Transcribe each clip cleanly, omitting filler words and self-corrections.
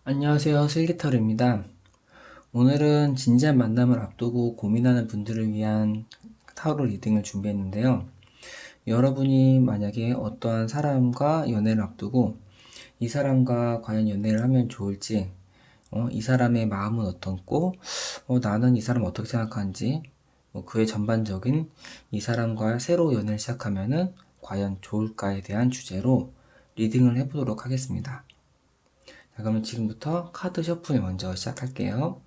안녕하세요. 슬기터입니다. 오늘은 진지한 만남을 앞두고 고민하는 분들을 위한 타로 리딩을 준비했는데요. 여러분이 만약에 어떠한 사람과 연애를 앞두고 이 사람과 과연 연애를 하면 좋을지, 이 사람의 마음은 어떻고, 나는 이 사람 어떻게 생각하는지, 그의 전반적인 이 사람과 새로 연애를 시작하면은 과연 좋을까에 대한 주제로 리딩을 해보도록 하겠습니다. 자, 그러면 지금부터 카드 셔플 먼저 시작할게요.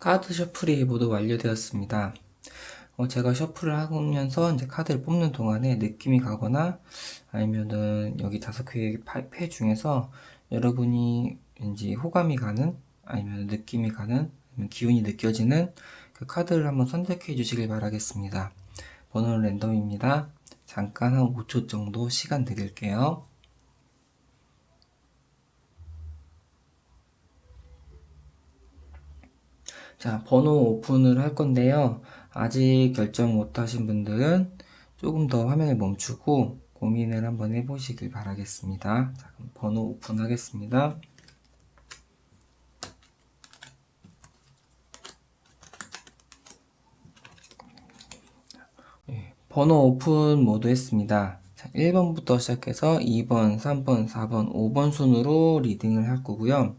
카드 셔플이 모두 완료되었습니다. 제가 셔플을 하면서 이제 카드를 뽑는 동안에 느낌이 가거나 아니면은 여기 5개 패 중에서 여러분이 왠지 호감이 가는 아니면 느낌이 가는 아니면 기운이 느껴지는 그 카드를 한번 선택해 주시길 바라겠습니다. 번호는 랜덤입니다. 잠깐 한 5초 정도 시간 드릴게요. 자, 번호 오픈을 할 건데요. 아직 결정 못 하신 분들은 조금 더 화면을 멈추고 고민을 한번 해보시길 바라겠습니다. 자, 그럼 번호 오픈하겠습니다. 번호 오픈 모두 했습니다. 자, 1번부터 시작해서 2번, 3번, 4번, 5번 순으로 리딩을 할 거고요.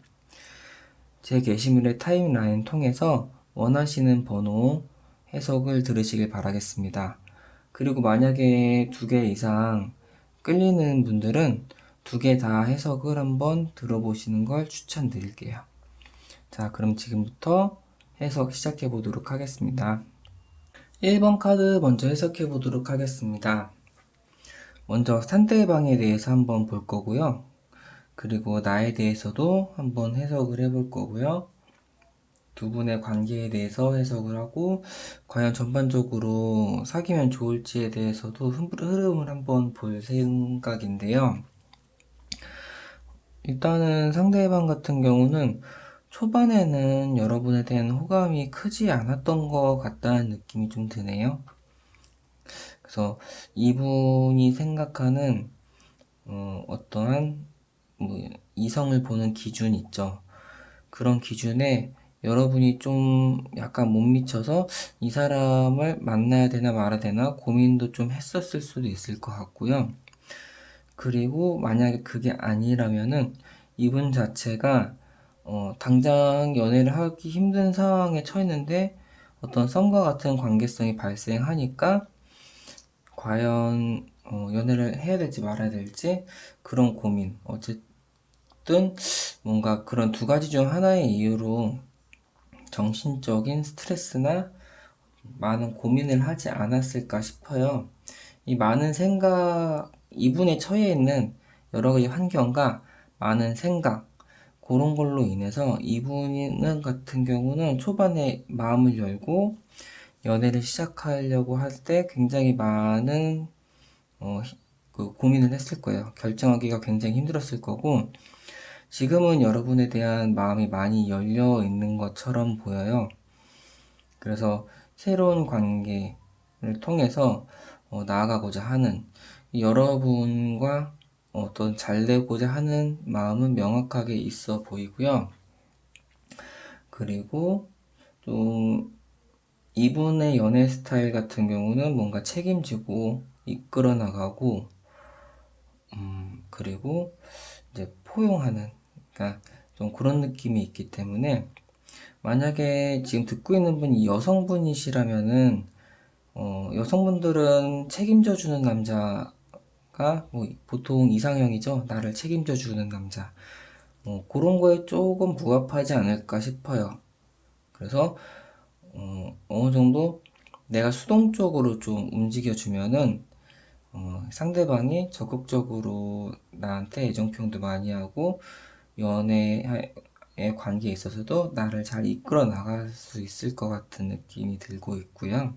제 게시물의 타임라인 통해서 원하시는 번호 해석을 들으시길 바라겠습니다. 그리고 만약에 2개 이상 끌리는 분들은 2개 다 해석을 한번 들어보시는 걸 추천드릴게요. 자, 그럼 지금부터 해석 시작해 보도록 하겠습니다. 1번 카드 먼저 해석해 보도록 하겠습니다. 먼저 상대방에 대해서 한번 볼 거고요. 그리고 나에 대해서도 한번 해석을 해볼 거고요. 두 분의 관계에 대해서 해석을 하고 과연 전반적으로 사귀면 좋을지에 대해서도 흐름을 한번 볼 생각인데요. 일단은 상대방 같은 경우는 초반에는 여러분에 대한 호감이 크지 않았던 것 같다는 느낌이 좀 드네요. 그래서 이분이 생각하는 어떠한 이성을 보는 기준 있죠. 그런 기준에 여러분이 좀 약간 못 미쳐서 이 사람을 만나야 되나 말아야 되나 고민도 좀 했었을 수도 있을 것 같고요. 그리고 만약에 그게 아니라면은 이분 자체가 당장 연애를 하기 힘든 상황에 처했는데 어떤 썸과 같은 관계성이 발생하니까 과연 연애를 해야 될지 말아야 될지 그런 고민. 어쨌든 뭔가 그런 두 가지 중 하나의 이유로 정신적인 스트레스나 많은 고민을 하지 않았을까 싶어요. 이 많은 생각, 이분에 처해 있는 여러 가지 환경과 많은 생각, 그런 걸로 인해서 이분은 같은 경우는 초반에 마음을 열고 연애를 시작하려고 할 때 굉장히 많은 그 고민을 했을 거예요. 결정하기가 굉장히 힘들었을 거고 지금은 여러분에 대한 마음이 많이 열려 있는 것처럼 보여요. 그래서 새로운 관계를 통해서 나아가고자 하는 여러분과 어떤 잘 되고자 하는 마음은 명확하게 있어 보이고요. 그리고 좀 이분의 연애 스타일 같은 경우는 뭔가 책임지고 이끌어 나가고 그리고 이제 포용하는 그러니까 좀 그런 느낌이 있기 때문에 만약에 지금 듣고 있는 분이 여성분이시라면은 여성분들은 책임져주는 남자가 뭐 보통 이상형이죠. 나를 책임져주는 남자. 그런 거에 조금 부합하지 않을까 싶어요. 그래서 어느 정도 내가 수동적으로 좀 움직여주면은 상대방이 적극적으로 나한테 애정 표현도 많이 하고 연애의 관계에 있어서도 나를 잘 이끌어 나갈 수 있을 것 같은 느낌이 들고 있고요.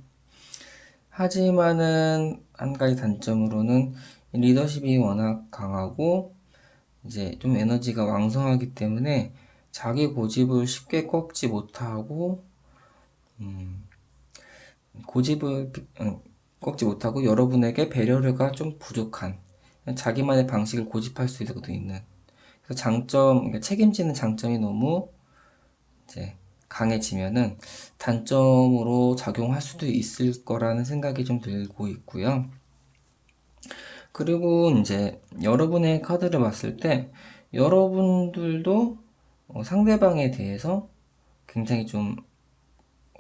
하지만은 한 가지 단점으로는 리더십이 워낙 강하고 이제 좀 에너지가 왕성하기 때문에 자기 고집을 쉽게 꺾지 못하고 고집을 꺾지 못하고 여러분에게 배려가 좀 부족한 자기만의 방식을 고집할 수도 있는 그래서 그러니까 책임지는 장점이 너무 이제 강해지면은 단점으로 작용할 수도 있을 거라는 생각이 좀 들고 있고요. 그리고 이제 여러분의 카드를 봤을 때 여러분들도 상대방에 대해서 굉장히 좀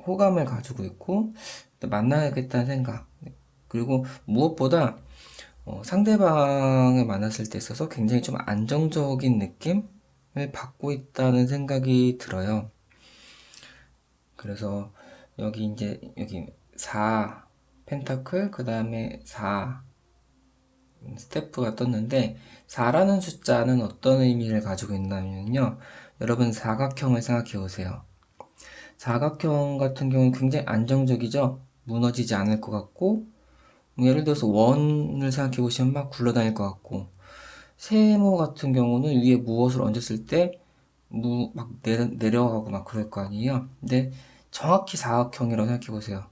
호감을 가지고 있고 만나야겠다는 생각 그리고 무엇보다 상대방을 만났을 때 있어서 굉장히 좀 안정적인 느낌을 받고 있다는 생각이 들어요. 그래서 여기 4 펜타클 그 다음에 4 스태프가 떴는데 4라는 숫자는 어떤 의미를 가지고 있냐면요. 여러분 사각형을 생각해 보세요. 사각형 같은 경우는 굉장히 안정적이죠. 무너지지 않을 것 같고 예를 들어서 원을 생각해 보시면 막 굴러다닐 것 같고 세모 같은 경우는 위에 무엇을 얹었을 때 막 내려가고 막 그럴 거 아니에요. 근데 정확히 사각형이라고 생각해 보세요.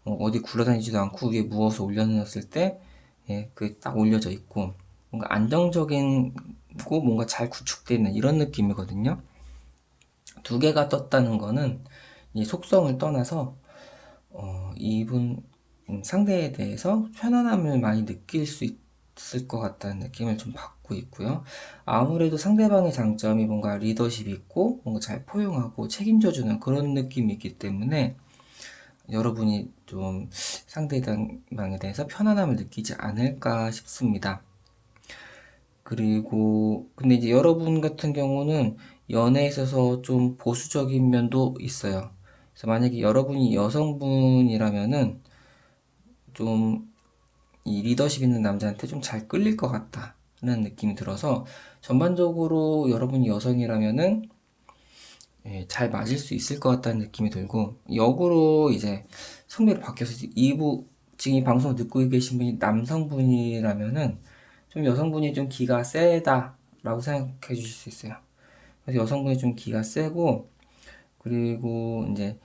어디 굴러다니지도 않고 위에 무엇을 올려놓았을 때 예, 그게 딱 올려져 있고 뭔가 안정적이고 뭔가 잘 구축되어 있는 이런 느낌이거든요. 두 개가 떴다는 거는 이 속성을 떠나서 이분 상대에 대해서 편안함을 많이 느낄 수 있을 것 같다는 느낌을 좀 받고 있고요. 아무래도 상대방의 장점이 뭔가 리더십이 있고 뭔가 잘 포용하고 책임져주는 그런 느낌이 있기 때문에 여러분이 좀 상대방에 대해서 편안함을 느끼지 않을까 싶습니다. 그리고 근데 이제 여러분 같은 경우는 연애에 있어서 좀 보수적인 면도 있어요. 그래서 만약에 여러분이 여성분이라면은 좀 이 리더십 있는 남자한테 좀 잘 끌릴 것 같다. 느낌이 들어서 전반적으로 여러분이 여성이라면은 잘 맞을 수 있을 것 같다는 느낌이 들고, 역으로 이제 성별이 바뀌어서 지금 이 방송을 듣고 계신 분이 남성분이라면은 좀 여성분이 좀 기가 세다라고 생각해 주실 수 있어요. 그래서 여성분이 좀 기가 세고, 그리고 이제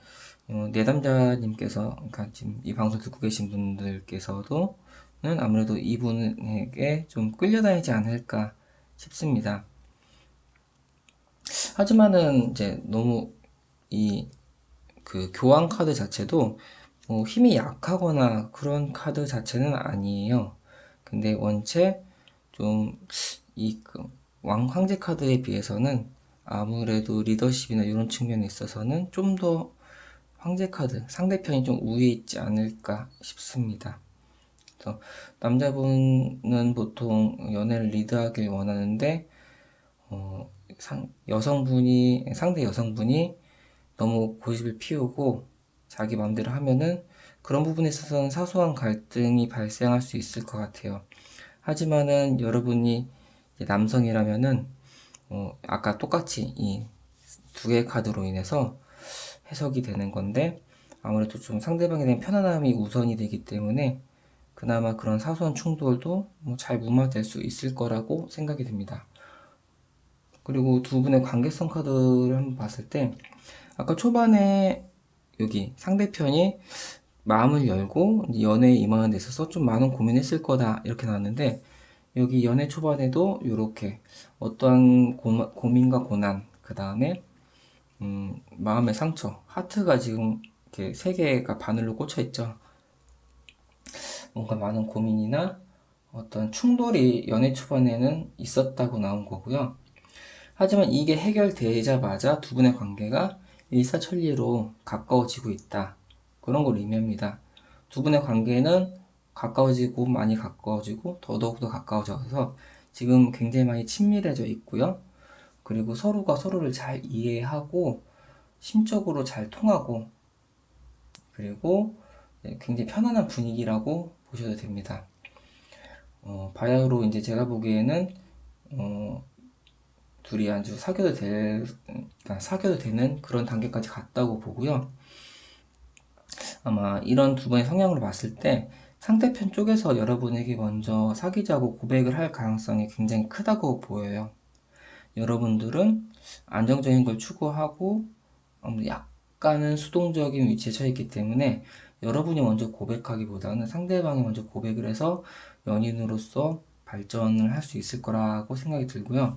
내담자님께서, 그러니까 지금 이 방송 듣고 계신 분들께서도 아무래도 이분에게 좀 끌려다니지 않을까 싶습니다. 하지만은 이제 너무 그 교환 카드 자체도 힘이 약하거나 그런 카드 자체는 아니에요. 근데 원체 좀 황제 카드에 비해서는 아무래도 리더십이나 이런 측면에 있어서는 좀 더 황제 카드 상대편이 좀 우위에 있지 않을까 싶습니다. 그래서 남자분은 보통 연애를 리드하길 원하는데 상대 여성분이 너무 고집을 피우고 자기 마음대로 하면은 그런 부분에 있어서는 사소한 갈등이 발생할 수 있을 것 같아요. 하지만은 여러분이 남성이라면은 아까 똑같이 이 두 개의 카드로 인해서 해석이 되는 건데, 아무래도 좀 상대방에 대한 편안함이 우선이 되기 때문에 그나마 그런 사소한 충돌도 잘 무마될 수 있을 거라고 생각이 듭니다. 그리고 두 분의 관계성 카드를 한번 봤을 때, 아까 초반에 여기 상대편이 마음을 열고 연애에 임하는 데 있어서 좀 많은 고민했을 거다 이렇게 나왔는데, 여기 연애 초반에도 이렇게 어떠한 고민과 고난, 그 다음에 마음의 상처, 하트가 지금 이렇게 세 개가 바늘로 꽂혀 있죠. 뭔가 많은 고민이나 어떤 충돌이 연애 초반에는 있었다고 나온 거고요. 하지만 이게 해결되자마자 두 분의 관계가 일사천리로 가까워지고 있다, 그런 걸 의미합니다. 두 분의 관계는 가까워지고 많이 가까워지고 더더욱더 가까워져서 지금 굉장히 많이 친밀해져 있고요. 그리고 서로가 서로를 잘 이해하고 심적으로 잘 통하고, 그리고 굉장히 편안한 분위기라고 보셔도 됩니다. 바야흐로 이제 제가 보기에는 둘이 아주 사귀어도 되는 그런 단계까지 갔다고 보고요. 아마 이런 두 분의 성향으로 봤을 때 상대편 쪽에서 여러분에게 먼저 사귀자고 고백을 할 가능성이 굉장히 크다고 보여요. 여러분들은 안정적인 걸 추구하고 약간은 수동적인 위치에 처해 있기 때문에 여러분이 먼저 고백하기보다는 상대방이 먼저 고백을 해서 연인으로서 발전을 할 수 있을 거라고 생각이 들고요.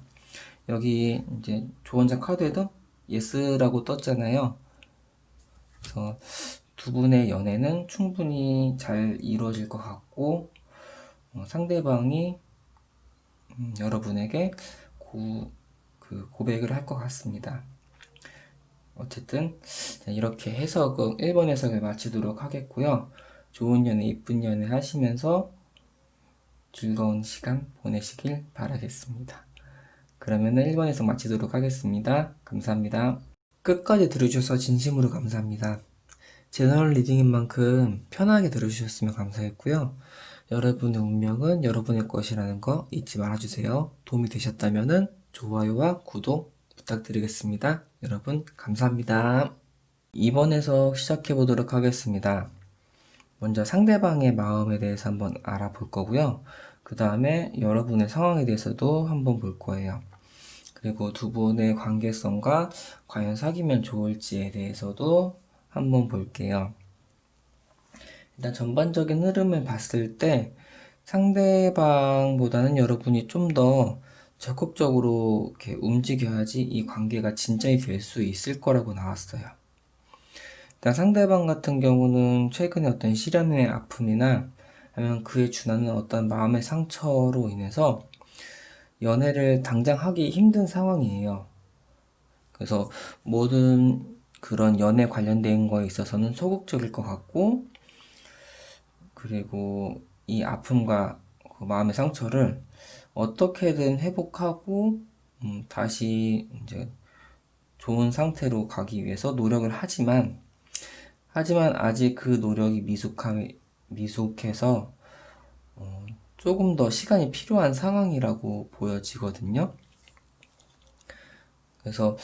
여기 이제 조언자 카드에도 예스라고 떴잖아요. 그래서 두 분의 연애는 충분히 잘 이루어질 것 같고, 상대방이 여러분에게 고백을 할 것 같습니다. 어쨌든 이렇게 1번 해석을 마치도록 하겠고요. 좋은 연애, 이쁜 연애 하시면서 즐거운 시간 보내시길 바라겠습니다. 그러면 1번 해석 마치도록 하겠습니다. 감사합니다. 끝까지 들어주셔서 진심으로 감사합니다. 제너럴 리딩인 만큼 편하게 들어주셨으면 감사했고요. 여러분의 운명은 여러분의 것이라는 거 잊지 말아주세요. 도움이 되셨다면 좋아요와 구독 부탁드리겠습니다. 여러분 감사합니다. 이번 해석 시작해 보도록 하겠습니다. 먼저 상대방의 마음에 대해서 한번 알아볼 거고요. 그 다음에 여러분의 상황에 대해서도 한번 볼 거예요. 그리고 두 분의 관계성과 과연 사귀면 좋을지에 대해서도 한번 볼게요. 일단 전반적인 흐름을 봤을 때 상대방보다는 여러분이 좀 더 적극적으로 이렇게 움직여야지 이 관계가 진전이 될 수 있을 거라고 나왔어요. 일단 상대방 같은 경우는 최근에 어떤 시련의 아픔이나 아니면 그에 준하는 어떤 마음의 상처로 인해서 연애를 당장 하기 힘든 상황이에요. 그래서 모든 그런 연애 관련된 거에 있어서는 소극적일 것 같고, 그리고 이 아픔과 그 마음의 상처를 어떻게든 회복하고 다시 이제 좋은 상태로 가기 위해서 노력을 하지만 아직 그 노력이 미숙해서 조금 더 시간이 필요한 상황이라고 보여지거든요. 그래서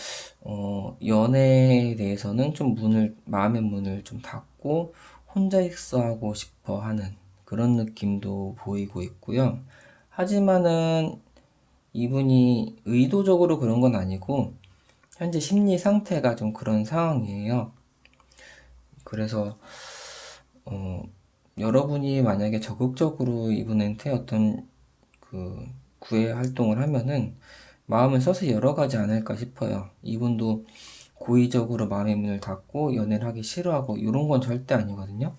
연애에 대해서는 좀 마음의 문을 좀 닫고 혼자 있어하고 싶어 하는 그런 느낌도 보이고 있고요. 하지만은 이분이 의도적으로 그런 건 아니고 현재 심리 상태가 좀 그런 상황이에요. 그래서 여러분이 만약에 적극적으로 이분한테 어떤 그 구애 활동을 하면은 마음을 써서 열어가지 않을까 싶어요. 이분도 고의적으로 마음의 문을 닫고 연애를 하기 싫어하고 이런 건 절대 아니거든요.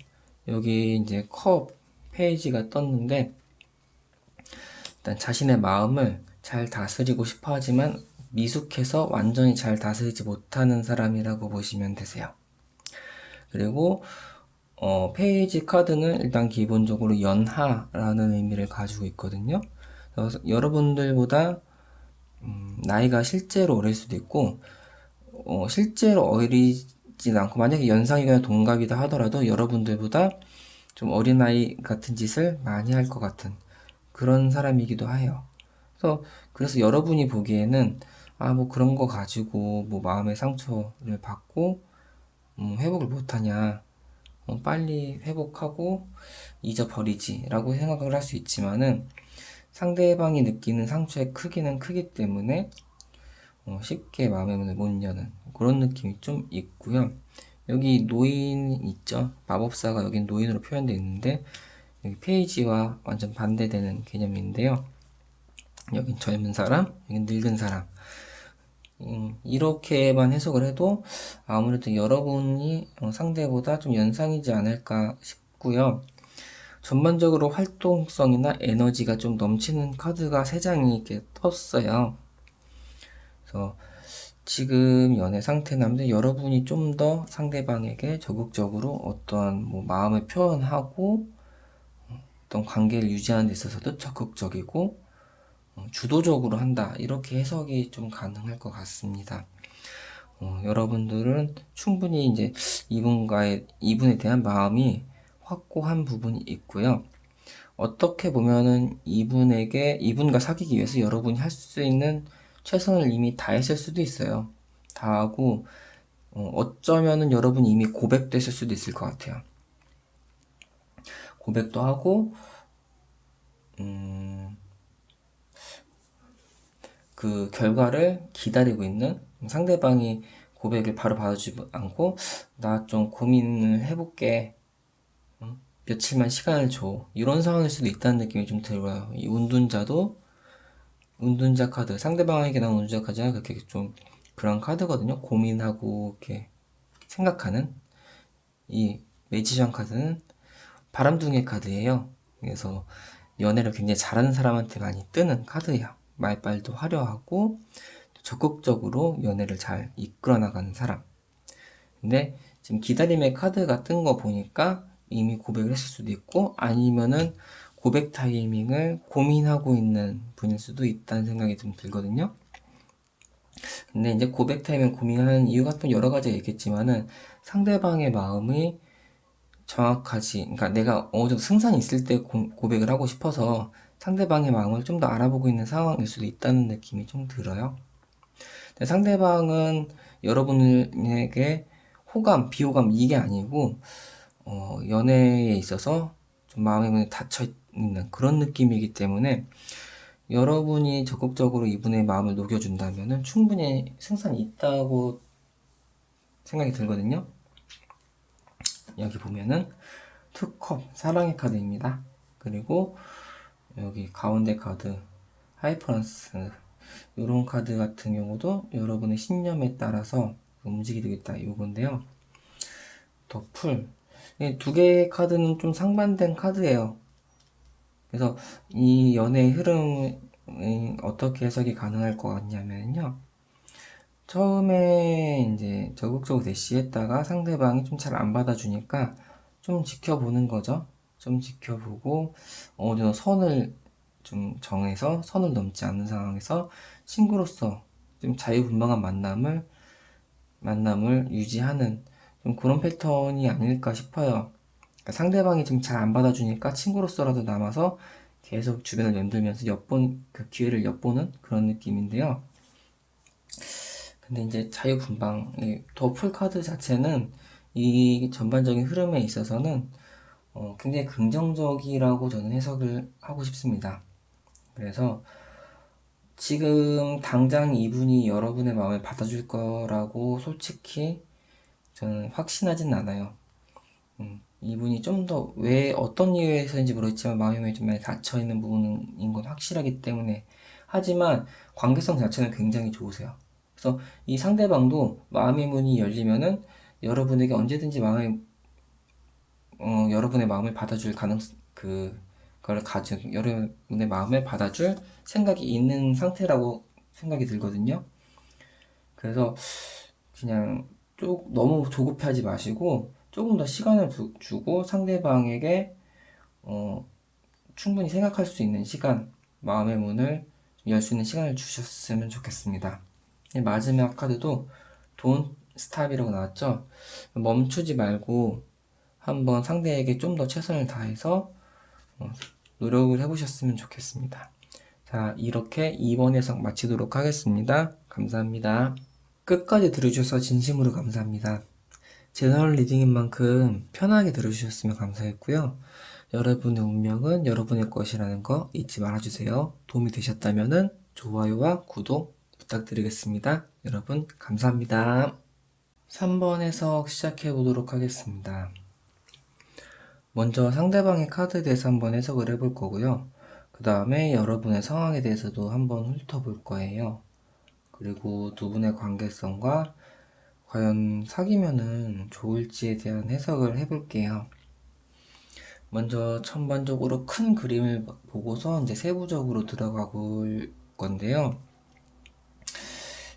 여기 이제 컵 페이지가 떴는데 일단 자신의 마음을 잘 다스리고 싶어 하지만 미숙해서 완전히 잘 다스리지 못하는 사람이라고 보시면 되세요. 그리고 페이지 카드는 일단 기본적으로 연하라는 의미를 가지고 있거든요. 그래서 여러분들보다 나이가 실제로 어릴 수도 있고 실제로 어리진 않고 만약에 연상이거나 동갑이다 하더라도 여러분들보다 좀 어린아이 같은 짓을 많이 할 것 같은 그런 사람이기도 해요. 그래서 여러분이 보기에는 뭐 그런 거 가지고 뭐 마음의 상처를 받고 회복을 못하냐, 빨리 회복하고 잊어버리지 라고 생각을 할 수 있지만은 상대방이 느끼는 상처의 크기는 크기 때문에 쉽게 마음의 문을 못 여는 그런 느낌이 좀 있고요. 여기 노인 있죠? 마법사가 여긴 노인으로 표현되어 있는데 여기 페이지와 완전 반대되는 개념인데요. 여긴 젊은 사람, 여긴 늙은 사람. 이렇게만 해석을 해도 아무래도 여러분이 상대보다 좀 연상이지 않을까 싶고요. 전반적으로 활동성이나 에너지가 좀 넘치는 카드가 3장이 이렇게 떴어요. 그래서 지금 연애 상태인데 여러분이 좀 더 상대방에게 적극적으로 어떠한 뭐 마음을 표현하고 어떤 관계를 유지하는 데 있어서도 적극적이고 주도적으로 한다 이렇게 해석이 좀 가능할 것 같습니다. 여러분들은 충분히 이제 이분에 대한 마음이 확고한 부분이 있고요. 어떻게 보면은 이분과 사귀기 위해서 여러분이 할 수 있는 최선을 이미 다했을 수도 있어요. 다 하고, 어쩌면은 여러분이 이미 고백됐을 수도 있을 것 같아요. 고백도 하고, 그 결과를 기다리고 있는 상대방이 고백을 바로 받아주지 않고, 나 좀 고민을 해볼게. 며칠만 시간을 줘. 이런 상황일 수도 있다는 느낌이 좀 들어요. 이 운둔자 카드, 상대방에게 나온 운둔자 카드가 그렇게 좀 그런 카드거든요. 고민하고 이렇게 생각하는 이 매지션 카드는 바람둥이 카드예요. 그래서 연애를 굉장히 잘하는 사람한테 많이 뜨는 카드예요. 말빨도 화려하고 적극적으로 연애를 잘 이끌어 나가는 사람. 근데 지금 기다림의 카드가 뜬 거 보니까 이미 고백을 했을 수도 있고 아니면은 고백 타이밍을 고민하고 있는 분일 수도 있다는 생각이 좀 들거든요. 근데 이제 고백 타이밍 고민하는 이유가 또 여러 가지가 있겠지만은 상대방의 마음이 그러니까 내가 어느 정도 승산이 있을 때 고백을 하고 싶어서 상대방의 마음을 좀 더 알아보고 있는 상황일 수도 있다는 느낌이 좀 들어요. 근데 상대방은 여러분에게 비호감 이게 아니고 연애에 있어서 좀 마음의 문이 닫혀 있는 그런 느낌이기 때문에 여러분이 적극적으로 이분의 마음을 녹여준다면 충분히 승산이 있다고 생각이 들거든요. 여기 보면은 투컵 사랑의 카드입니다. 그리고 여기 가운데 카드 하이퍼런스 이런 카드 같은 경우도 여러분의 신념에 따라서 움직이게 되겠다 이건데요. 더 풀. 두 개의 카드는 좀 상반된 카드예요. 그래서 이 연애의 흐름이 어떻게 해석이 가능할 것 같냐면요. 처음에 이제 적극적으로 대시했다가 상대방이 좀 잘 안 받아주니까 좀 지켜보는 거죠. 좀 지켜보고 어느 정도 선을 좀 정해서 선을 넘지 않는 상황에서 친구로서 좀 자유분방한 만남을 유지하는 좀 그런 패턴이 아닐까 싶어요. 그러니까 상대방이 좀 잘 안 받아주니까 친구로서라도 남아서 계속 주변을 맴돌면서 그 기회를 엿보는 그런 느낌인데요. 근데 이제 자유분방, 더 풀카드 자체는 이 전반적인 흐름에 있어서는 굉장히 긍정적이라고 저는 해석을 하고 싶습니다. 그래서 지금 당장 이분이 여러분의 마음을 받아줄 거라고 솔직히 저는 확신하진 않아요. 이분이 좀 더 왜 어떤 이유에서인지 모르겠지만 마음이 좀 많이 닫혀있는 부분인 건 확실하기 때문에, 하지만 관계성 자체는 굉장히 좋으세요. 그래서 이 상대방도 마음의 문이 열리면은 여러분에게 언제든지 여러분의 마음을 받아줄 그걸 가진, 여러분의 마음을 받아줄 생각이 있는 상태라고 생각이 들거든요. 그래서 그냥 너무 조급해하지 마시고 조금 더 시간을 주고 상대방에게 충분히 생각할 수 있는 시간, 마음의 문을 열 수 있는 시간을 주셨으면 좋겠습니다. 마지막 카드도 Don't Stop이라고 나왔죠. 멈추지 말고 한번 상대에게 좀 더 최선을 다해서 노력을 해보셨으면 좋겠습니다. 자, 이렇게 2번 해석 마치도록 하겠습니다. 감사합니다. 끝까지 들어주셔서 진심으로 감사합니다. 제너럴 리딩인 만큼 편하게 들어주셨으면 감사했고요. 여러분의 운명은 여러분의 것이라는 거 잊지 말아주세요. 도움이 되셨다면 좋아요와 구독 부탁드리겠습니다. 여러분 감사합니다. 3번 해석 시작해 보도록 하겠습니다. 먼저 상대방의 카드에 대해서 한번 해석을 해볼 거고요. 그 다음에 여러분의 상황에 대해서도 한번 훑어볼 거예요. 그리고 두 분의 관계성과 과연 사귀면은 좋을지에 대한 해석을 해볼게요. 먼저 전반적으로 큰 그림을 보고서 이제 세부적으로 들어가 볼 건데요.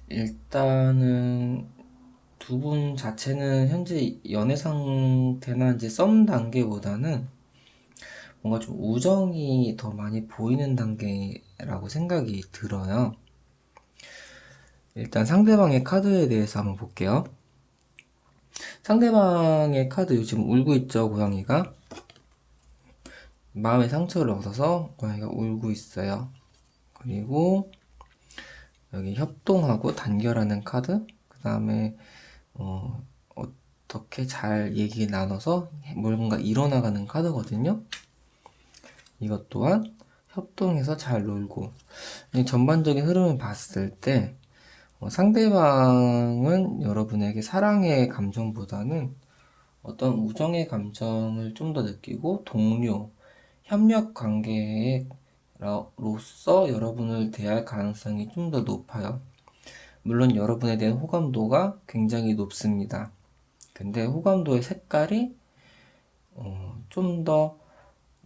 일단은 두 분 자체는 현재 연애 상태나 이제 썸 단계보다는 뭔가 좀 우정이 더 많이 보이는 단계라고 생각이 들어요. 일단 상대방의 카드에 대해서 한번 볼게요. 상대방의 카드 요즘 울고 있죠, 고양이가. 마음의 상처를 얻어서 고양이가 울고 있어요. 그리고 여기 협동하고 단결하는 카드, 그 다음에 어떻게 잘 얘기 나눠서 뭔가 이뤄나가는 카드거든요. 이것 또한 협동해서 잘 놀고, 전반적인 흐름을 봤을 때 상대방은 여러분에게 사랑의 감정보다는 어떤 우정의 감정을 좀 더 느끼고 동료, 협력 관계로서 여러분을 대할 가능성이 좀 더 높아요. 물론 여러분에 대한 호감도가 굉장히 높습니다. 근데 호감도의 색깔이 좀 더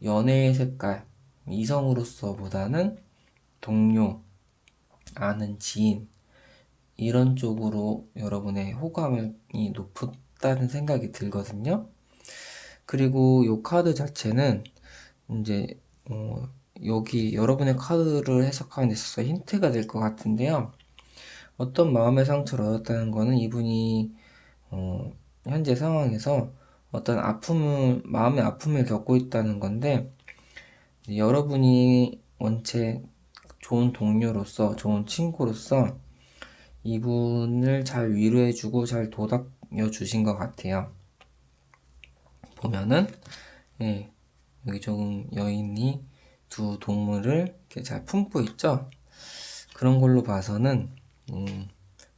연애의 색깔, 이성으로서보다는 동료, 아는 지인, 이런 쪽으로 여러분의 호감이 높다는 생각이 들거든요. 그리고 이 카드 자체는 이제 여기 여러분의 카드를 해석하는 데 있어서 힌트가 될 것 같은데요. 어떤 마음의 상처를 얻었다는 거는 이분이 현재 상황에서 어떤 마음의 아픔을 겪고 있다는 건데, 여러분이 원체 좋은 동료로서, 좋은 친구로서 이분을 잘 위로해주고 잘 도닥여 주신 것 같아요. 보면은 여기 좋은 여인이 두 동물을 이렇게 잘 품고 있죠. 그런 걸로 봐서는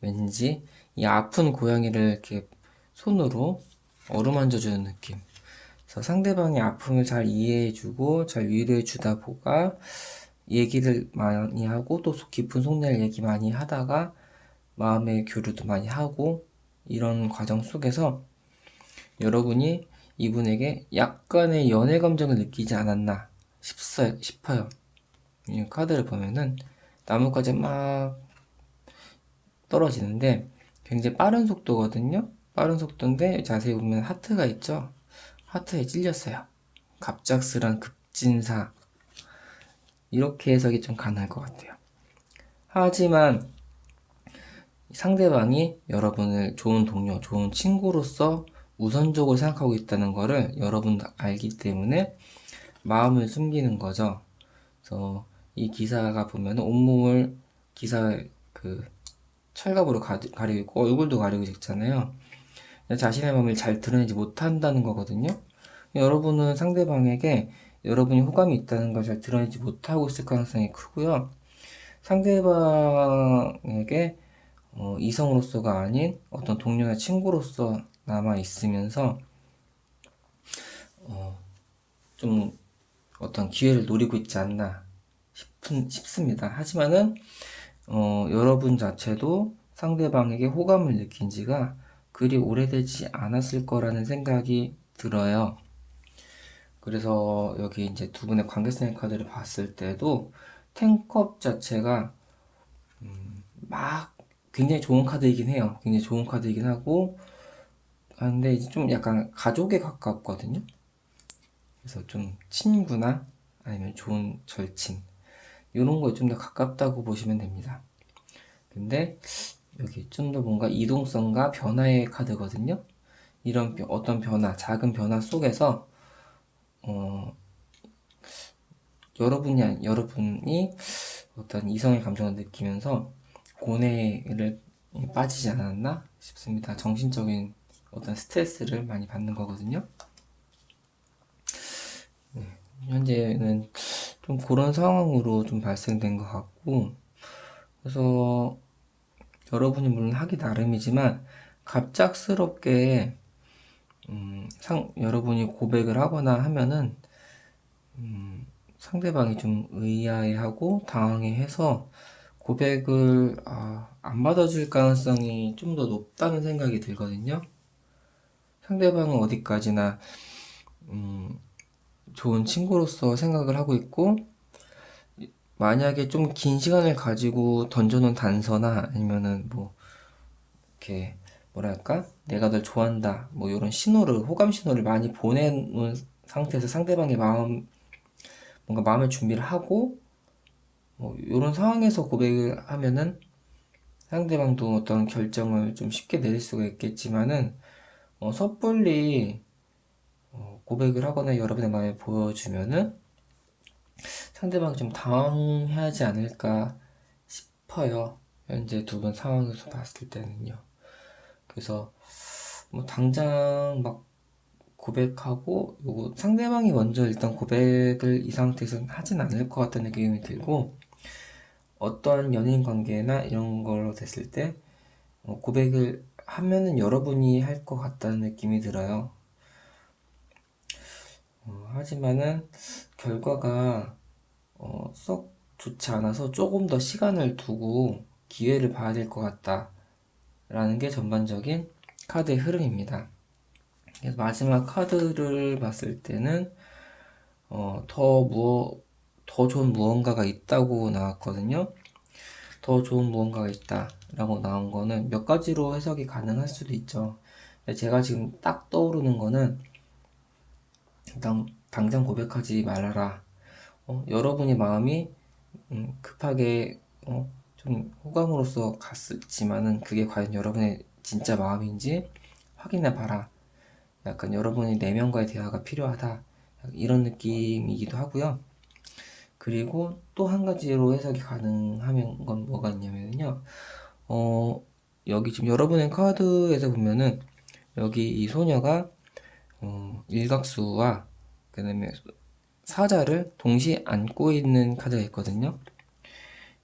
왠지 이 아픈 고양이를 이렇게 손으로 어루만져 주는 느낌. 그래서 상대방의 아픔을 잘 이해해주고 잘 위로해주다 보가 얘기를 많이 하고 또 깊은 속내를 얘기 많이 하다가 마음의 교류도 많이 하고, 이런 과정 속에서 여러분이 이분에게 약간의 연애 감정을 느끼지 않았나 싶어요. 이 카드를 보면은 나뭇가지 막 떨어지는데 굉장히 빠른 속도거든요. 빠른 속도인데 자세히 보면 하트가 있죠. 하트에 찔렸어요. 갑작스런 급진사, 이렇게 해석이 좀 가능할 것 같아요. 하지만 상대방이 여러분을 좋은 동료, 좋은 친구로서 우선적으로 생각하고 있다는 거를 여러분도 알기 때문에 마음을 숨기는 거죠. 그래서 이 기사가 보면 온몸을 기사 그 철갑으로 가리고 있고 얼굴도 가리고 있잖아요. 자신의 마음을 잘 드러내지 못한다는 거거든요. 여러분은 상대방에게 여러분이 호감이 있다는 걸 잘 드러내지 못하고 있을 가능성이 크고요. 상대방에게 이성으로서가 아닌 어떤 동료나 친구로서 남아 있으면서 좀 어떤 기회를 노리고 있지 않나 싶습니다. 하지만은 여러분 자체도 상대방에게 호감을 느낀 지가 그리 오래되지 않았을 거라는 생각이 들어요. 그래서 여기 이제 두 분의 관계성의 카드를 봤을 때도 텐컵 자체가 막 굉장히 좋은 카드이긴 해요. 굉장히 좋은 카드이긴 하고, 근데 이제 좀 약간 가족에 가깝거든요. 그래서 좀 친구나 아니면 좋은 절친 이런 거에 좀 더 가깝다고 보시면 됩니다. 근데 여기 좀 더 뭔가 이동성과 변화의 카드거든요. 이런 어떤 변화, 작은 변화 속에서 여러분이 어떤 이성의 감정을 느끼면서 고뇌를 빠지지 않았나 싶습니다. 정신적인 어떤 스트레스를 많이 받는 거거든요. 현재는 좀 그런 상황으로 좀 발생된 것 같고, 그래서 여러분이 물론 하기 나름이지만 갑작스럽게 여러분이 고백을 하거나 하면은 상대방이 좀 의아해하고 당황해해서 고백을 안 받아줄 가능성이 좀 더 높다는 생각이 들거든요. 상대방은 어디까지나 좋은 친구로서 생각을 하고 있고, 만약에 좀 긴 시간을 가지고 던져놓은 단서나 아니면은 뭐 이렇게 뭐랄까 내가 널 좋아한다 뭐 이런 신호를 호감 신호를 많이 보내놓은 상태에서 상대방의 뭔가 마음의 준비를 하고 뭐 이런 상황에서 고백을 하면은 상대방도 어떤 결정을 좀 쉽게 내릴 수가 있겠지만은 섣불리 고백을 하거나 여러분의 마음을 보여주면은 상대방이 좀 당황해하지 않을까 싶어요. 현재 두 분 상황에서 봤을 때는요. 그래서 뭐 당장 막 고백하고 요거 상대방이 먼저 일단 고백을 이 상태에서는 하진 않을 것 같다는 느낌이 들고, 어떠한 연인 관계나 이런 걸로 됐을 때 고백을 하면은 여러분이 할 것 같다는 느낌이 들어요. 하지만은 결과가 썩 좋지 않아서 조금 더 시간을 두고 기회를 봐야 될 것 같다라는 게 전반적인 카드의 흐름입니다. 그래서 마지막 카드를 봤을 때는 더 좋은 무언가가 있다고 나왔거든요. 더 좋은 무언가가 있다라고 나온 거는 몇 가지로 해석이 가능할 수도 있죠. 제가 지금 딱 떠오르는 거는 일단 당장 고백하지 말아라. 여러분의 마음이 급하게 좀 호감으로서 갔지만은 그게 과연 여러분의 진짜 마음인지 확인해 봐라. 약간 여러분의 내면과의 대화가 필요하다. 이런 느낌이기도 하고요. 그리고 또 한 가지로 해석이 가능한 건 뭐가 있냐면요. 여기 지금 여러분의 카드에서 보면은 여기 이 소녀가 일각수와 그 다음에 사자를 동시에 안고 있는 카드가 있거든요.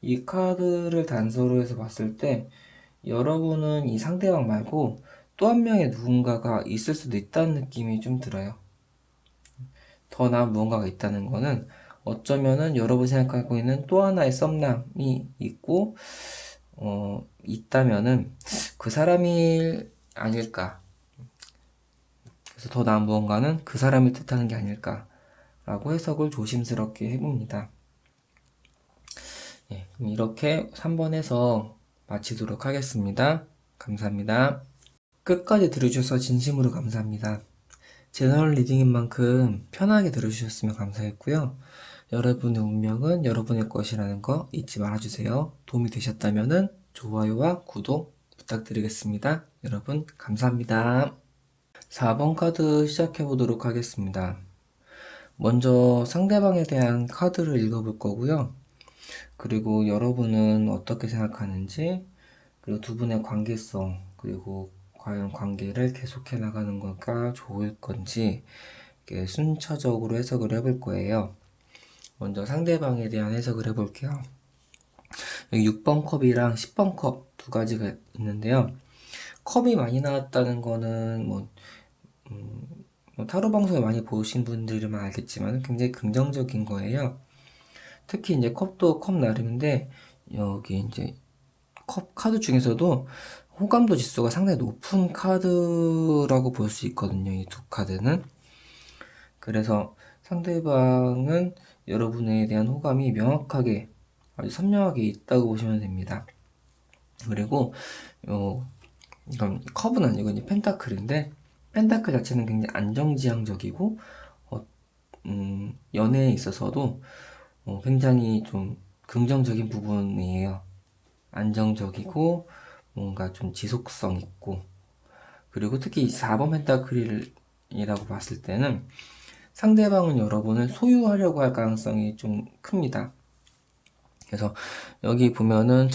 이 카드를 단서로 해서 봤을 때 여러분은 이 상대방 말고 또 한 명의 누군가가 있을 수도 있다는 느낌이 좀 들어요. 더 나은 무언가가 있다는 거는 어쩌면은 여러분이 생각하고 있는 또 하나의 썸남이 있고 있다면은 그 사람이 아닐까. 그래서 더 나은 무언가는 그 사람을 뜻하는 게 아닐까라고 해석을 조심스럽게 해봅니다. 예, 이렇게 3번에서 마치도록 하겠습니다. 감사합니다. 끝까지 들어주셔서 진심으로 감사합니다. 제너럴 리딩인 만큼 편하게 들어주셨으면 감사했고요. 여러분의 운명은 여러분의 것이라는 거 잊지 말아주세요. 도움이 되셨다면 좋아요와 구독 부탁드리겠습니다. 여러분 감사합니다. 4번 카드 시작해 보도록 하겠습니다. 먼저 상대방에 대한 카드를 읽어볼 거고요. 그리고 여러분은 어떻게 생각하는지, 그리고 두 분의 관계성, 그리고 과연 관계를 계속해 나가는 건가 좋을 건지 이렇게 순차적으로 해석을 해볼 거예요. 먼저 상대방에 대한 해석을 해볼게요. 여기 6번 컵이랑 10번 컵 두 가지가 있는데요. 컵이 많이 나왔다는 거는 뭐 타로 방송을 많이 보신 분들이면 알겠지만 굉장히 긍정적인 거예요. 특히 이제 컵도 컵 나름인데 여기 이제 컵 카드 중에서도 호감도 지수가 상당히 높은 카드라고 볼 수 있거든요. 이 두 카드는. 그래서 상대방은 여러분에 대한 호감이 명확하게 아주 선명하게 있다고 보시면 됩니다. 그리고 이건 컵은 아니고 이제 펜타클인데 펜타클 자체는 굉장히 안정지향적이고 연애에 있어서도 굉장히 좀 긍정적인 부분이에요. 안정적이고 뭔가 좀 지속성 있고, 그리고 특히 4번 펜타클이라고 봤을 때는 상대방은 여러분을 소유하려고 할 가능성이 좀 큽니다. 그래서 여기 보면은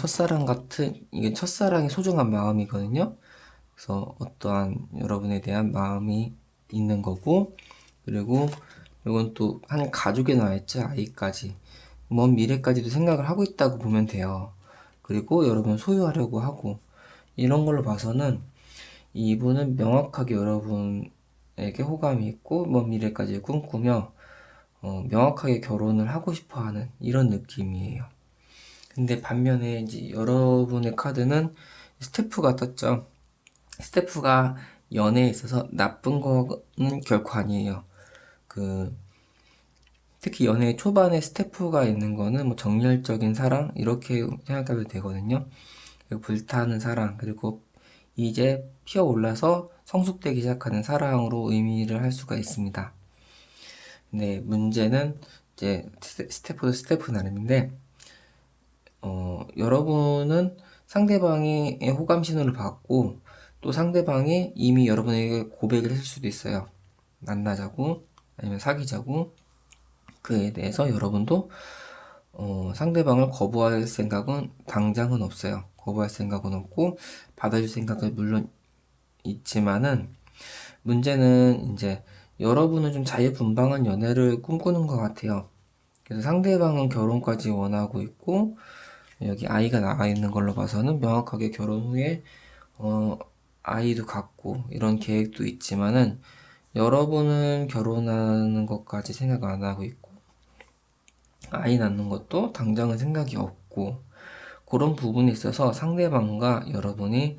이게 첫사랑의 소중한 마음이거든요. 그래서 어떠한 여러분에 대한 마음이 있는 거고, 그리고 이건 또 한 가족에 나와 있죠. 아이까지. 먼 미래까지도 생각을 하고 있다고 보면 돼요. 그리고 여러분 소유하려고 하고, 이런 걸로 봐서는 이분은 명확하게 여러분에게 호감이 있고 먼 미래까지 꿈꾸며 명확하게 결혼을 하고 싶어 하는 이런 느낌이에요. 근데 반면에 이제 여러분의 카드는 스태프가 떴죠. 스태프가 연애에 있어서 나쁜 거는 결코 아니에요. 특히 연애 초반에 스태프가 있는 거는 뭐 정열적인 사랑 이렇게 생각하면 되거든요. 그리고 불타는 사랑, 그리고 이제 피어올라서 성숙되기 시작하는 사랑으로 의미를 할 수가 있습니다. 근데 문제는 이제 스태프도 스태프 나름인데 여러분은 상대방의 호감 신호를 받고 또 상대방이 이미 여러분에게 고백을 했을 수도 있어요. 만나자고 아니면 사귀자고. 그에 대해서 여러분도 상대방을 거부할 생각은 당장은 없어요. 거부할 생각은 없고 받아줄 생각은 물론 있지만은 문제는 이제 여러분은 좀 자유분방한 연애를 꿈꾸는 것 같아요. 그래서 상대방은 결혼까지 원하고 있고 여기 아이가 나와 있는 걸로 봐서는 명확하게 결혼 후에 아이도 갖고 이런 계획도 있지만은 여러분은 결혼하는 것까지 생각 안 하고 있고 아이 낳는 것도 당장은 생각이 없고 그런 부분에 있어서 상대방과 여러분이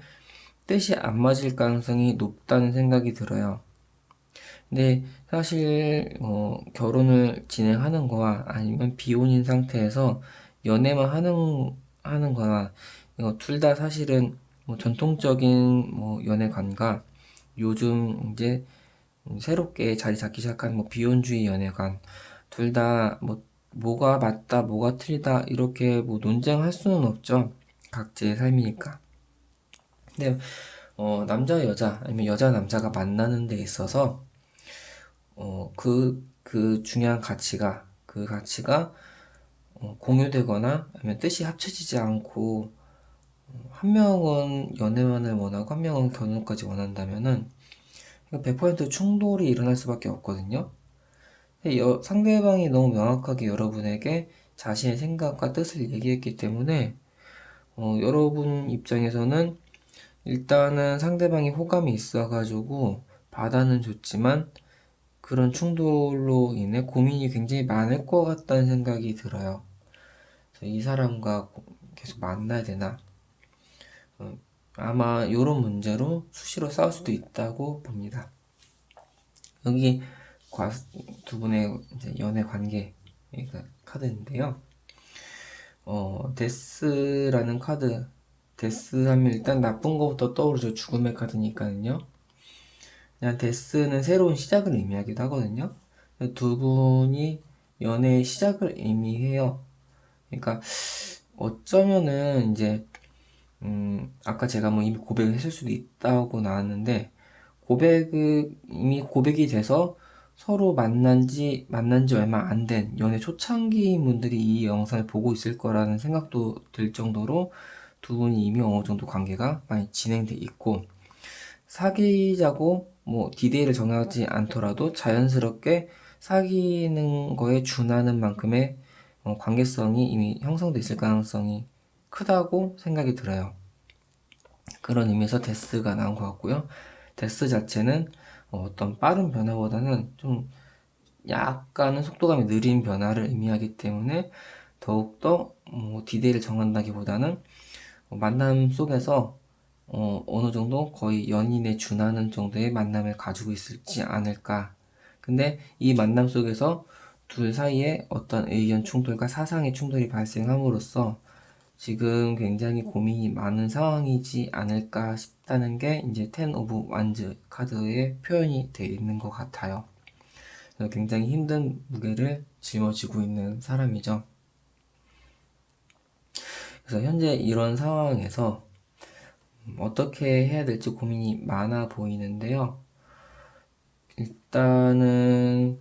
뜻이 안 맞을 가능성이 높다는 생각이 들어요. 근데 사실 결혼을 진행하는 거와 아니면 비혼인 상태에서 연애만 하는 거나 이거 둘 다 사실은 뭐 전통적인 뭐 연애관과 요즘 이제 새롭게 자리 잡기 시작한 뭐 비혼주의 연애관 둘 다 뭐 뭐가 맞다 뭐가 틀리다 이렇게 뭐 논쟁할 수는 없죠. 각자의 삶이니까. 근데 남자 여자 아니면 여자 남자가 만나는 데 있어서 그 중요한 그 가치가 공유되거나 아니면 뜻이 합쳐지지 않고 한 명은 연애만을 원하고 한 명은 결혼까지 원한다면은 100% 충돌이 일어날 수밖에 없거든요. 상대방이 너무 명확하게 여러분에게 자신의 생각과 뜻을 얘기했기 때문에 여러분 입장에서는 일단은 상대방이 호감이 있어가지고 받아는 줬지만 그런 충돌로 인해 고민이 굉장히 많을 것 같다는 생각이 들어요. 그래서 이 사람과 계속 만나야 되나? 아마 이런 문제로 수시로 싸울 수도 있다고 봅니다. 여기 두 분의 이제 연애 관계 카드인데요. 데스라는 카드. 데스 하면 일단 나쁜 거부터 떠오르죠. 죽음의 카드니까요. 그냥 데스는 새로운 시작을 의미하기도 하거든요. 두 분이 연애의 시작을 의미해요. 그러니까 어쩌면은 이제 아까 제가 뭐 이미 고백을 했을 수도 있다고 나왔는데 이미 고백이 돼서 서로 만난 지 얼마 안 된 연애 초창기인 분들이 이 영상을 보고 있을 거라는 생각도 들 정도로 두 분이 이미 어느 정도 관계가 많이 진행돼 있고, 사귀자고 뭐 디데이를 정하지 않더라도 자연스럽게 사귀는 거에 준하는 만큼의 관계성이 이미 형성돼 있을 가능성이 크다고 생각이 들어요. 그런 의미에서 데스가 나온 것 같고요. 데스 자체는 어떤 빠른 변화보다는 좀 약간은 속도감이 느린 변화를 의미하기 때문에 더욱더 디데이를 정한다기보다는 만남 속에서 어느 정도 거의 연인에 준하는 정도의 만남을 가지고 있을지 않을까. 근데 이 만남 속에서 둘 사이에 어떤 의견 충돌과 사상의 충돌이 발생함으로써 지금 굉장히 고민이 많은 상황이지 않을까 싶다는 게 이제 텐 오브 완즈 카드에 표현이 되어 있는 것 같아요. 그래서 굉장히 힘든 무게를 짊어지고 있는 사람이죠. 그래서 현재 이런 상황에서 어떻게 해야 될지 고민이 많아 보이는데요. 일단은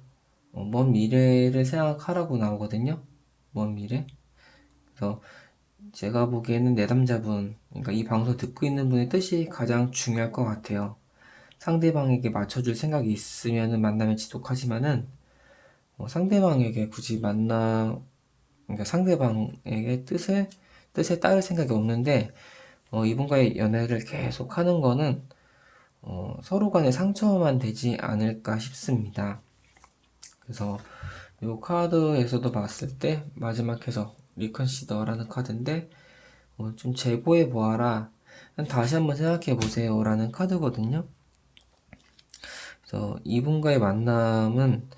먼 미래를 생각하라고 나오거든요. 먼 미래. 그래서 제가 보기에는 내담자분, 그러니까 이 방송 듣고 있는 분의 뜻이 가장 중요할 것 같아요. 상대방에게 맞춰줄 생각이 있으면 만남을 지속하지만은 상대방에게 굳이 그러니까 상대방에게 뜻에 따를 생각이 없는데 이분과의 연애를 계속 하는 거는 서로 간에 상처만 되지 않을까 싶습니다. 그래서 이 카드에서도 봤을 때 마지막 해석 리컨시더라는 카드인데 좀 재고해 보아라, 다시 한번 생각해 보세요 라는 카드거든요. 그래서 이분과의 만남은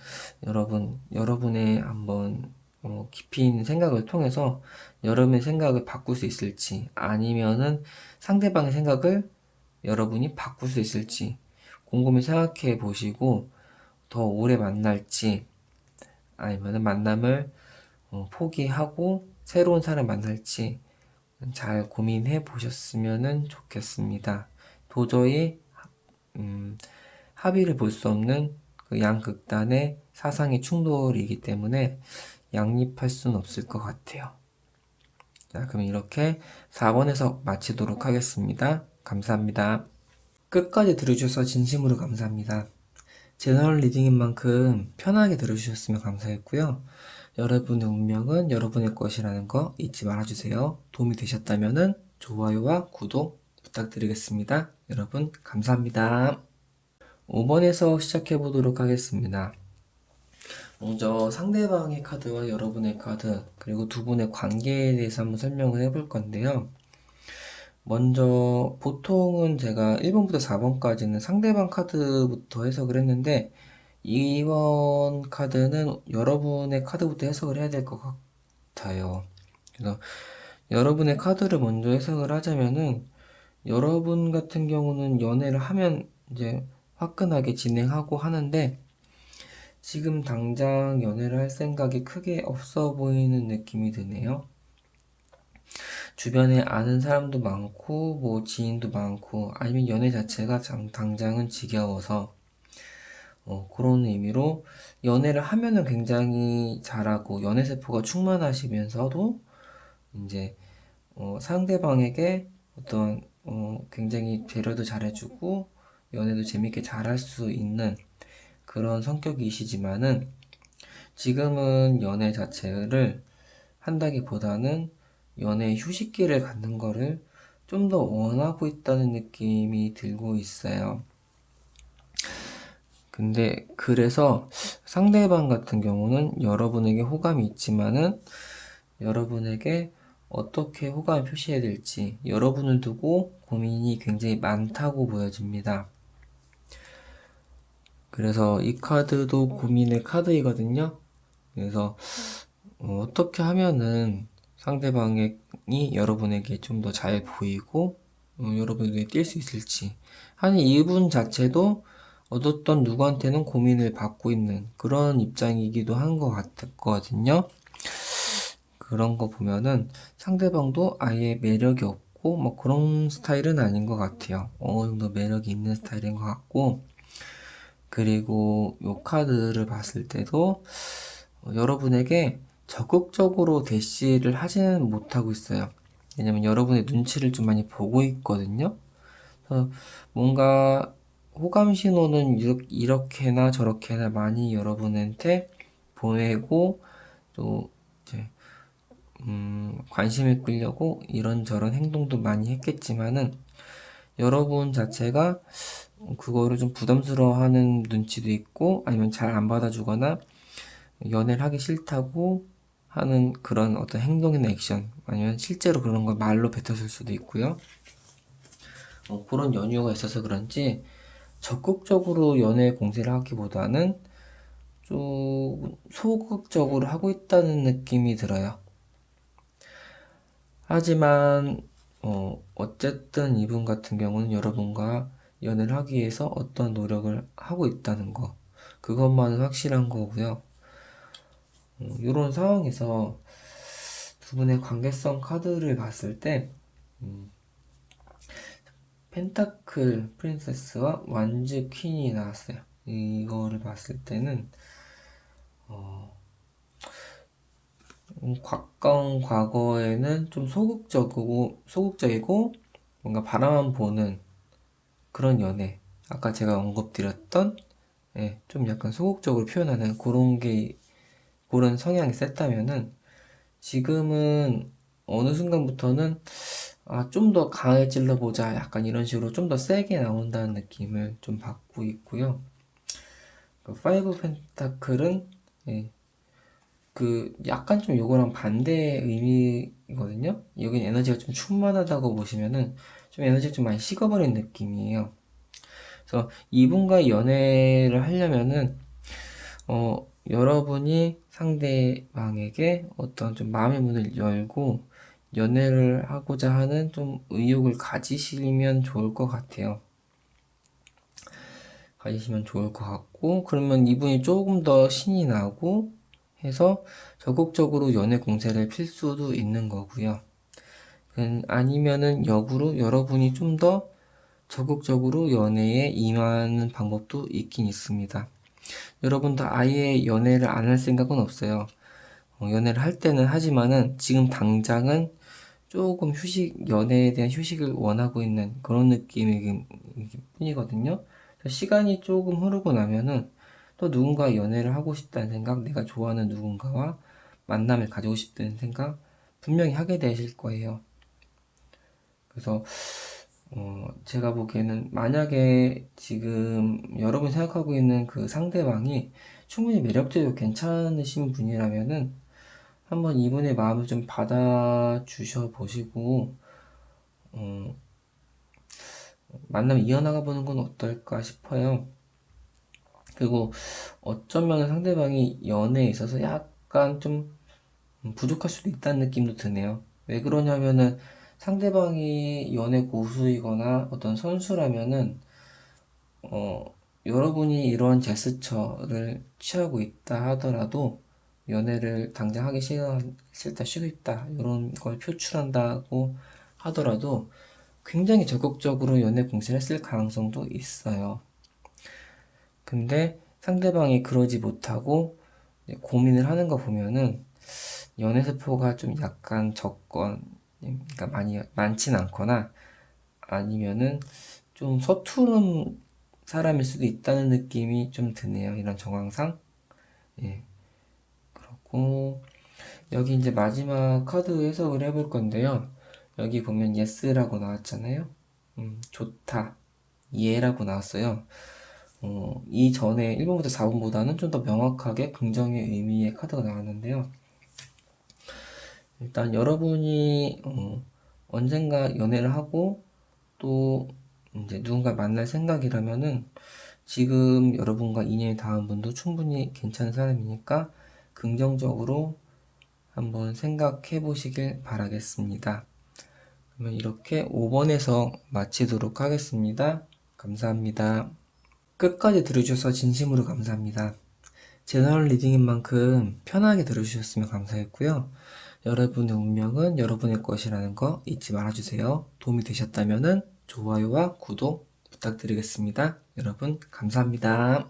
여러분의 한번 깊이 있는 생각을 통해서 여러분의 생각을 바꿀 수 있을지, 아니면은 상대방의 생각을 여러분이 바꿀 수 있을지 곰곰이 생각해 보시고 더 오래 만날지 아니면 만남을 포기하고 새로운 사람 만날지 잘 고민해 보셨으면 좋겠습니다. 도저히 합의를 볼 수 없는 그 양극단의 사상의 충돌이기 때문에 양립할 수는 없을 것 같아요. 자, 그럼 이렇게 4번에서 마치도록 하겠습니다. 감사합니다. 끝까지 들어주셔서 진심으로 감사합니다. 제너럴 리딩인 만큼 편하게 들어주셨으면 감사했고요. 여러분의 운명은 여러분의 것이라는 거 잊지 말아주세요. 도움이 되셨다면 좋아요와 구독 부탁드리겠습니다. 여러분 감사합니다. 5번에서 시작해 보도록 하겠습니다. 먼저 상대방의 카드와 여러분의 카드, 그리고 두 분의 관계에 대해서 한번 설명을 해볼 건데요. 먼저 보통은 제가 1번부터 4번까지는 상대방 카드부터 해석을 했는데, 이번 카드는 여러분의 카드부터 해석을 해야 될 것 같아요. 그래서 여러분의 카드를 먼저 해석을 하자면은, 여러분 같은 경우는 연애를 하면 이제 화끈하게 진행하고 하는데, 지금 당장 연애를 할 생각이 크게 없어 보이는 느낌이 드네요. 주변에 아는 사람도 많고, 뭐 지인도 많고, 아니면 연애 자체가 당장은 지겨워서, 그런 의미로 연애를 하면은 굉장히 잘하고, 연애세포가 충만하시면서도, 이제, 상대방에게 굉장히 배려도 잘해주고, 연애도 재밌게 잘할 수 있는 그런 성격이시지만은, 지금은 연애 자체를 한다기보다는 연애 휴식기를 갖는 거를 좀 더 원하고 있다는 느낌이 들고 있어요. 근데 그래서 상대방 같은 경우는 여러분에게 호감이 있지만은 여러분에게 어떻게 호감을 표시해야 될지 여러분을 두고 고민이 굉장히 많다고 보여집니다. 그래서 이 카드도 고민의 카드이거든요. 그래서 어떻게 하면은 상대방이 여러분에게 좀 더 잘 보이고 여러분 눈에 띌 수 있을지, 아니 이분 자체도 어떤 누구한테는 고민을 받고 있는 그런 입장이기도 한 것 같거든요. 그런 거 보면은 상대방도 아예 매력이 없고 뭐 그런 스타일은 아닌 것 같아요. 어느 정도 매력이 있는 스타일인 것 같고, 그리고 요 카드를 봤을 때도 여러분에게 적극적으로 대시를 하지는 못하고 있어요. 왜냐면 여러분의 눈치를 좀 많이 보고 있거든요. 그래서 뭔가 호감 신호는 이렇게나 저렇게나 많이 여러분한테 보내고 또 이제 관심을 끌려고 이런저런 행동도 많이 했겠지만은 여러분 자체가 그거를 좀 부담스러워하는 눈치도 있고 아니면 잘 안 받아주거나 연애를 하기 싫다고 하는 그런 어떤 행동이나 액션 아니면 실제로 그런 걸 말로 뱉었을 수도 있고요. 그런 연유가 있어서 그런지 적극적으로 연애 공세를 하기보다는 좀 소극적으로 하고 있다는 느낌이 들어요. 하지만 어쨌든 이분 같은 경우는 여러분과 연애를 하기 위해서 어떤 노력을 하고 있다는 거 그것만은 확실한 거고요. 이런 상황에서 두 분의 관계성 카드를 봤을 때 펜타클 프린세스와 완즈 퀸이 나왔어요. 이거를 봤을 때는 가까운 과거에는 좀 소극적이고 뭔가 바라만 보는 그런 연애. 아까 제가 언급드렸던 좀 약간 소극적으로 표현하는 그런 성향이 셌다면은 지금은 어느 순간부터는 좀 더 강하게 찔러보자 약간 이런 식으로 좀 더 세게 나온다는 느낌을 좀 받고 있고요. 그 파이브 펜타클은 그 약간 좀 요거랑 반대의 의미거든요. 여긴 에너지가 좀 충만하다고 보시면은 좀 에너지가 좀 많이 식어버린 느낌이에요. 그래서 이분과 연애를 하려면은 여러분이 상대방에게 어떤 좀 마음의 문을 열고 연애를 하고자 하는 좀 의욕을 가지시면 좋을 것 같아요. 가지시면 좋을 것 같고, 그러면 이분이 조금 더 신이 나고 해서 적극적으로 연애 공세를 필 수도 있는 거고요. 아니면은 역으로 여러분이 좀 더 적극적으로 연애에 임하는 방법도 있긴 있습니다. 여러분도 아예 연애를 안 할 생각은 없어요. 연애를 할 때는 하지만은 지금 당장은 조금 연애에 대한 휴식을 원하고 있는 그런 느낌일 뿐이거든요. 시간이 조금 흐르고 나면은 또 누군가 연애를 하고 싶다는 생각, 내가 좋아하는 누군가와 만남을 가지고 싶다는 생각 분명히 하게 되실 거예요. 그래서 제가 보기에는 만약에 지금 여러분이 생각하고 있는 그 상대방이 충분히 매력적이고 괜찮으신 분이라면은 한번 이분의 마음을 좀 받아주셔 보시고 만남을 이어나가 보는 건 어떨까 싶어요. 그리고 어쩌면 상대방이 연애에 있어서 약간 좀 부족할 수도 있다는 느낌도 드네요. 왜 그러냐면은 상대방이 연애 고수이거나 어떤 선수라면은 여러분이 이러한 제스처를 취하고 있다 하더라도 연애를 당장 하기 싫다, 쉬고 있다 이런 걸 표출한다고 하더라도 굉장히 적극적으로 연애 공세를 했을 가능성도 있어요. 근데 상대방이 그러지 못하고 고민을 하는 거 보면은 연애 세포가 좀 약간 그러니까 많진 않거나 아니면은 좀 서투른 사람일 수도 있다는 느낌이 좀 드네요. 이런 정황상. 예. 그렇고, 여기 이제 마지막 카드 해석을 해볼 건데요. 여기 보면 yes라고 나왔잖아요. 좋다. 예라고 나왔어요. 이전에 1번부터 4번보다는 좀 더 명확하게 긍정의 의미의 카드가 나왔는데요. 일단 여러분이 언젠가 연애를 하고 또 이제 누군가 만날 생각이라면은 지금 여러분과 인연이 닿은 분도 충분히 괜찮은 사람이니까 긍정적으로 한번 생각해 보시길 바라겠습니다. 그러면 이렇게 5번에서 마치도록 하겠습니다. 감사합니다. 끝까지 들어주셔서 진심으로 감사합니다. 제너럴 리딩인 만큼 편하게 들어주셨으면 감사했고요. 여러분의 운명은 여러분의 것이라는 거 잊지 말아주세요. 도움이 되셨다면 좋아요와 구독 부탁드리겠습니다. 여러분 감사합니다.